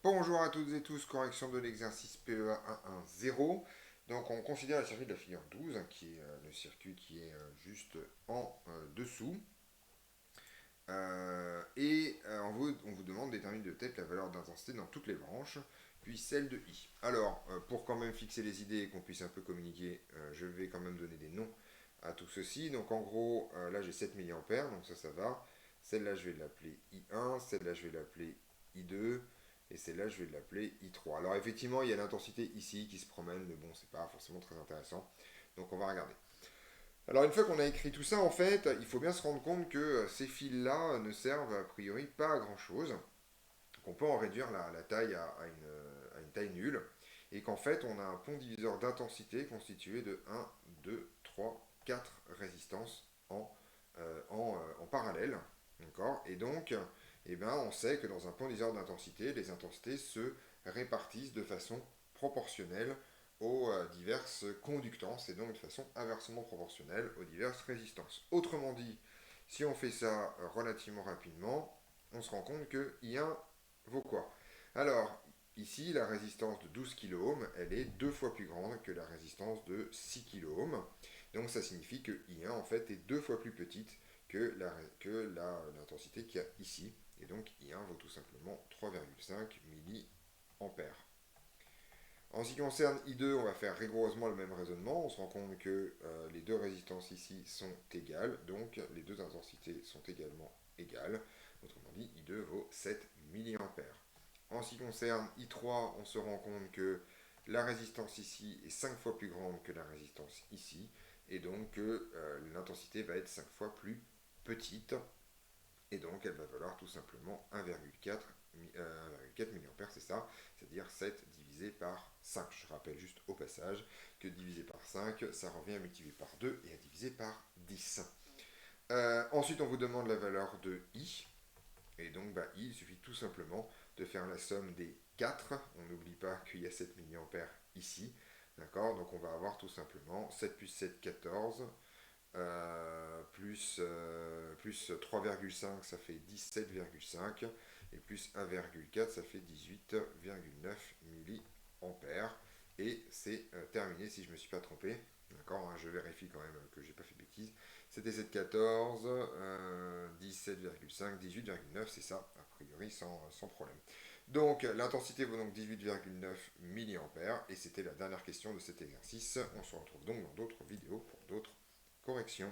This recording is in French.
Bonjour à toutes et tous, correction de l'exercice PEA 110. Donc on considère le circuit de la figure 12, qui est le circuit qui est juste en dessous. On vous demande de déterminer de tête la valeur d'intensité dans toutes les branches, puis celle de I. Alors, pour quand même fixer les idées et qu'on puisse un peu communiquer, je vais quand même donner des noms à tout ceci. Donc en gros, là j'ai 7 mA, donc ça va. Celle-là je vais l'appeler I1, celle-là je vais l'appeler I2, et celle-là je vais l'appeler I3. Alors effectivement, il y a l'intensité ici qui se promène, mais bon, c'est pas forcément très intéressant. Donc on va regarder. Alors une fois qu'on a écrit tout ça, en fait, il faut bien se rendre compte que ces fils-là ne servent a priori pas à grand-chose, qu'on peut en réduire la taille à une taille nulle, et qu'en fait on a un pont diviseur d'intensité constitué de 1, 2, 3, 4 résistances en parallèle. D'accord. Et donc, eh ben, on sait que dans un pont diviseur d'intensité, les intensités se répartissent de façon proportionnelle aux diverses conductances et donc de façon inversement proportionnelle aux diverses résistances. Autrement dit, si on fait ça relativement rapidement, on se rend compte que I1 vaut quoi? Alors, ici, la résistance de 12 kΩ, elle est deux fois plus grande que la résistance de 6 kΩ. Donc ça signifie que I1 en fait est deux fois plus petite que l'intensité qu'il y a ici. Et donc I1 vaut tout simplement 3,5 milliampères. En ce qui concerne I2, on va faire rigoureusement le même raisonnement. On se rend compte que les deux résistances ici sont égales, donc les deux intensités sont également égales. Autrement dit, I2 vaut 7 milliampères. En ce qui concerne I3, on se rend compte que la résistance ici est 5 fois plus grande que la résistance ici, et donc que l'intensité va être 5 fois plus petite, et donc elle va valoir tout simplement 1,4 mA, c'est ça, c'est-à-dire 7 divisé par 5. Je rappelle juste au passage que divisé par 5, ça revient à multiplier par 2 et à diviser par 10. Ensuite, on vous demande la valeur de I. Et donc, I, il suffit tout simplement de faire la somme des 4. On n'oublie pas qu'il y a 7 mA ici. D'accord. Donc, on va avoir tout simplement 7 plus 7, 14. Plus 3,5, ça fait 17,5. Et plus 1,4, ça fait 18,9 milliampères. Et c'est terminé si je ne me suis pas trompé. D'accord, hein, je vérifie quand même que j'ai pas fait de bêtises. C'était 7,14, 17,5, 18,9, c'est ça, a priori sans problème. Donc l'intensité vaut donc 18,9 milliampères et c'était la dernière question de cet exercice. On se retrouve donc dans d'autres vidéos pour d'autres correction.